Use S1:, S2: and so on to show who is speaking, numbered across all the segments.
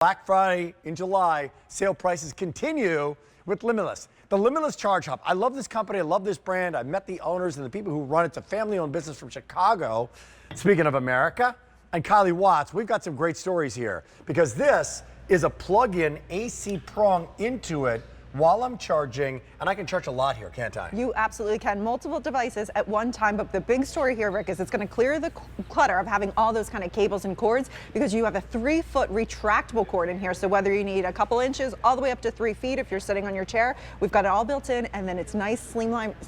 S1: Black Friday in July, sale prices continue with Limitless. The Limitless ChargeHub. I love this company. I love this brand. I met the owners and the people who run it. It's a family-owned business from Chicago. Speaking of America, and Kylie Watts, we've got some great stories here because this is a plug-in AC prong into it while I'm charging, and I can charge a lot here, can't I?
S2: You absolutely can. Multiple devices at one time, but the big story here, Rick, is it's going to clear the clutter of having all those kind of cables and cords because you have a 3-foot retractable cord in here. So whether you need a couple inches all the way up to 3 feet if you're sitting on your chair, we've got it all built in, and then it's nice,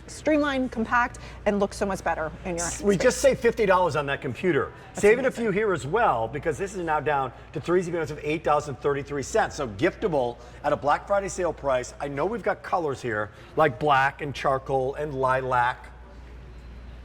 S2: streamlined, compact, and looks so much better in your
S1: We
S2: space.
S1: just saved $50 on that computer.
S2: That's
S1: Saving
S2: amazing.
S1: a few here as well because this is now down to 3 easy payments of $8.33. So giftable at a Black Friday sale price. I know we've got colors here like black and charcoal and lilac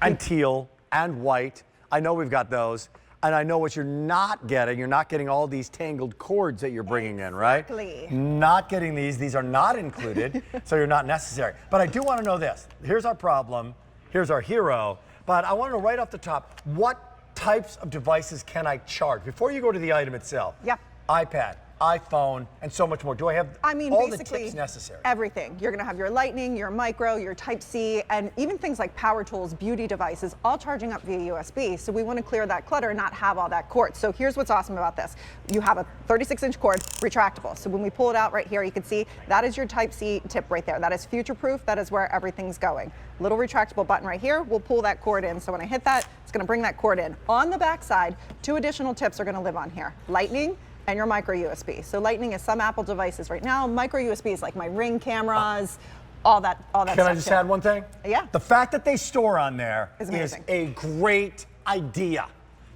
S1: and teal and white. I know we've got those. And I know what you're not getting all these tangled cords that you're bringing in, right?
S2: Exactly.
S1: Not getting these are not included, so you're not necessary. But I do want to know this. Here's our problem, here's our hero, but I want to know right off the top, what types of devices can I charge? Before you go to the item itself,
S2: Yep.
S1: iPad, iPhone, and so much more. Do I have all the tips necessary?
S2: Everything. You're going to have your Lightning, your Micro, your Type-C, and even things like power tools, beauty devices, all charging up via USB. So we want to clear that clutter and not have all that cord. So here's what's awesome about this. You have a 36-inch cord, retractable. So when we pull it out right here, you can see that is your Type-C tip right there. That is future-proof. That is where everything's going. Little retractable button right here. We'll pull that cord in. So when I hit that, it's going to bring that cord in. On the back side, 2 additional tips are going to live on here. Lightning and your microUSB. So Lightning is some Apple devices right now. MicroUSB is like my Ring cameras, all that stuff.
S1: Can I just add one thing?
S2: Yeah.
S1: The fact that they store on there
S2: Is
S1: is
S2: amazing.
S1: a great idea.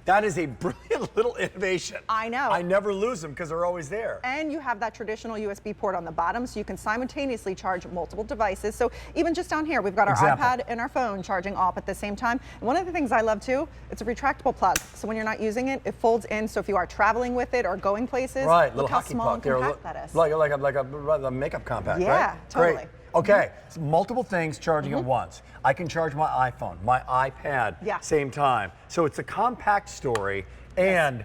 S1: That is a brilliant little innovation.
S2: I know.
S1: I never lose them because they're always there.
S2: And you have that traditional USB port on the bottom, so you can simultaneously charge multiple devices. So even just down here, we've got our iPad and our phone charging all up at the same time. And one of the things I love too, it's a retractable plug. So when you're not using it, it folds in. So if you are traveling with it or going places,
S1: Right,
S2: look
S1: little
S2: how
S1: hockey
S2: small
S1: puck.
S2: and compact that is.
S1: Like a makeup compact, right?
S2: Yeah, totally.
S1: Great. Okay, so multiple things charging at once. I can charge my iPhone, my iPad, same time. So it's a compact story, and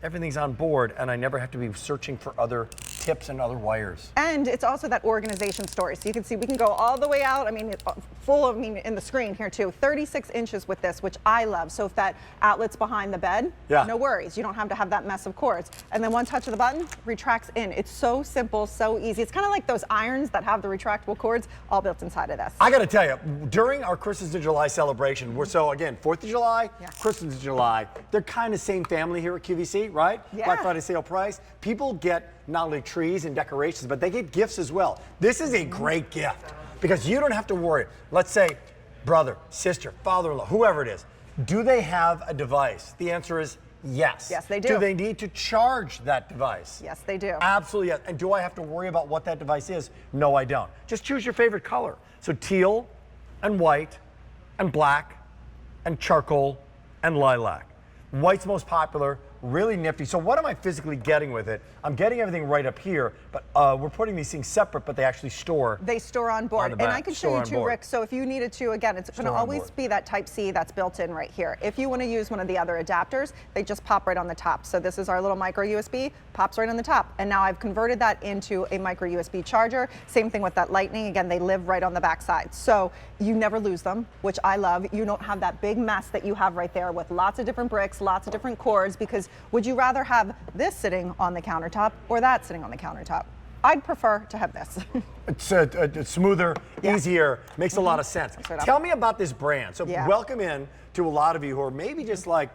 S1: everything's on board, and I never have to be searching for other tips and other wires.
S2: And it's also that organization story. So you can see we can go all the way out. I mean, it's full of, in the screen here too. 36 inches with this, which I love. So if that outlet's behind the bed, no worries. You don't have to have that mess of cords. And then one touch of the button, retracts in. It's so simple, so easy. It's kind of like those irons that have the retractable cords all built inside of this.
S1: I got to tell you, during our Christmas in July celebration, so again, 4th of July, Christmas in July, they're kind of same family here at QVC, right?
S2: Yeah.
S1: Black Friday sale price. People get not only trees and decorations, but they get gifts as well. This is a great gift because you don't have to worry. Let's say brother, sister, father-in-law, whoever it is, do they have a device? The answer is yes.
S2: Yes, they do.
S1: Do they need to charge that device?
S2: Yes, they do.
S1: Absolutely, yes. And do I have to worry about what that device is? No, I don't. Just choose your favorite color. So teal and white and black and charcoal and lilac. White's most popular, really nifty. So what am I physically getting with it? I'm getting everything right up here, but we're putting these things separate, but they actually store.
S2: They store on board. And I can show you too, Rick. So if you needed to, again, it's going to always be that Type-C that's built in right here. If you want to use one of the other adapters, they just pop right on the top. So this is our little micro USB, pops right on the top. And now I've converted that into a micro USB charger. Same thing with that Lightning. Again, they live right on the back side. So you never lose them, which I love. You don't have that big mess that you have right there with lots of different bricks, lots of different cords, because would you rather have this sitting on the countertop or that sitting on the countertop? I'd prefer to have this.
S1: It's smoother, easier, makes a lot of sense. Tell me about this brand. So welcome in to a lot of you who are maybe just like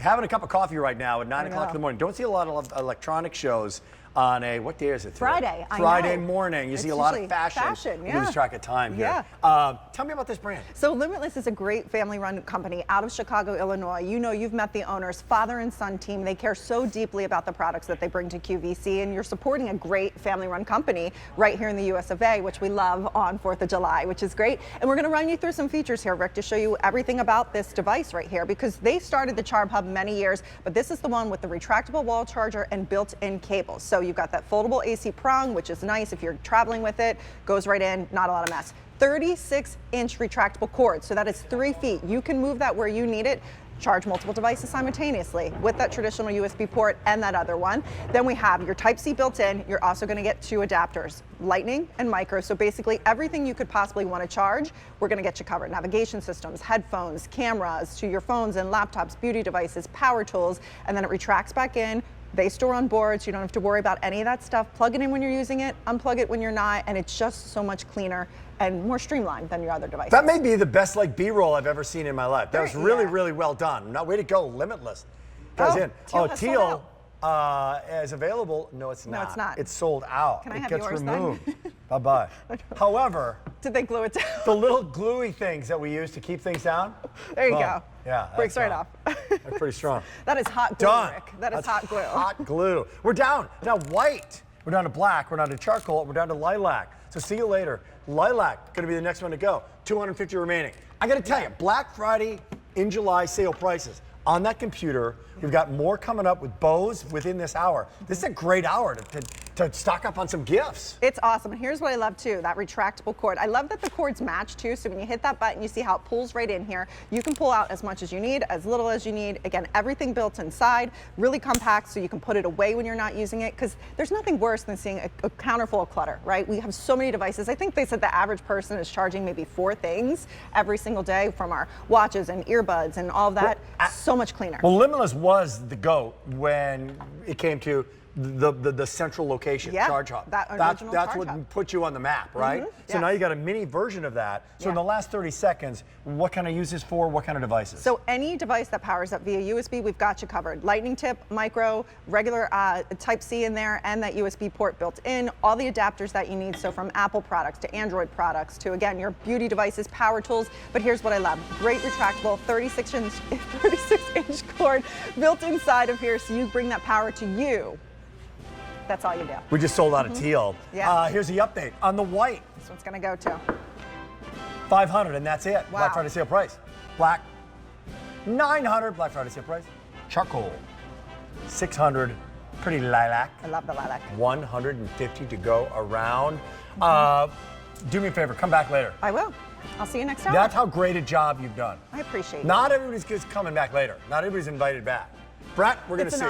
S1: having a cup of coffee right now at 9 o'clock in the morning. Don't see a lot of electronic shows on what day is it today?
S2: Friday.
S1: Friday morning. You see a lot of fashion.
S2: Yeah.
S1: You lose track of time here. Tell me about this brand.
S2: So Limitless is a great family-run company out of Chicago, Illinois. You know, you've met the owners, father and son team. They care so deeply about the products that they bring to QVC, and you're supporting a great family-run company right here in the US of A, which we love on 4th of July, which is great. And we're going to run you through some features here, Rick, to show you everything about this device right here, because they started the ChargeHub many years, but this is the one with the retractable wall charger and built-in cables. So you've got that foldable AC prong, which is nice if you're traveling with it, goes right in, not a lot of mess. 36-inch retractable cord, so that is 3 feet. You can move that where you need it. charge multiple devices simultaneously with that traditional USB port and that other one. Then we have your Type-C built in. You're also going to get 2 adapters, Lightning and Micro. So basically everything you could possibly want to charge, we're going to get you covered. Navigation systems, headphones, cameras, to your phones and laptops, beauty devices, power tools, and then it retracts back in. They store on board, so you don't have to worry about any of that stuff. Plug it in when you're using it, unplug it when you're not, and it's just so much cleaner and more streamlined than your other devices.
S1: That may be the best like B-roll I've ever seen in my life. That was really, really well done. Now, way to go, Limitless. Guys in.
S2: Teal
S1: is available. No, it's not.
S2: No, it's not.
S1: It's sold out.
S2: Can I
S1: it
S2: have
S1: gets
S2: yours
S1: removed.
S2: then?
S1: Bye-bye. However,
S2: did they glue it down?
S1: the little gluey things that we use to keep things down.
S2: There you go.
S1: Yeah.
S2: Breaks right off.
S1: They're pretty strong.
S2: That is hot glue,
S1: Done.
S2: Rick. That's
S1: That's
S2: hot glue.
S1: Hot glue. We're down. Now white. We're down to black. We're down to charcoal. We're down to lilac. So see you later. Lilac going to be the next one to go. 250 remaining. I got to tell you, Black Friday in July sale prices on that computer. We've got more coming up with Bose within this hour. This is a great hour to stock up on some gifts.
S2: It's awesome. And here's what I love too, that retractable cord. I love that the cords match too. So when you hit that button, you see how it pulls right in here. You can pull out as much as you need, as little as you need. Again, everything built inside, really compact so you can put it away when you're not using it, because there's nothing worse than seeing a counter full of clutter, right? We have so many devices. I think they said the average person is charging maybe 4 things every single day, from our watches and earbuds and all of that. So much cleaner.
S1: Well, Limitless was the GOAT when it came to the central location, ChargeHub. That's what put you on the map, right? So now you got a mini version of that. So in the last 30 seconds, what can I use this for? What kind of devices?
S2: So any device that powers up via USB, we've got you covered. Lightning tip, micro, regular Type-C in there, and that USB port built in. All the adapters that you need. So from Apple products to Android products to, again, your beauty devices, power tools. But here's what I love. Great retractable 36-inch cord built inside of here, so you bring that power to you. That's all you do.
S1: We just sold out of teal.
S2: Yeah.
S1: Here's the update on the white.
S2: This one's gonna go to
S1: $500, and that's it.
S2: Wow.
S1: Black Friday sale price. Black, $900. Black Friday sale price. Charcoal, $600. Pretty lilac.
S2: I love the lilac.
S1: $150 to go around. Do me a favor, come back later.
S2: I will. I'll see you next time.
S1: That's how great a job you've done.
S2: I appreciate it.
S1: Not everybody's just coming back later. Not everybody's invited back. Brett, we're going to see.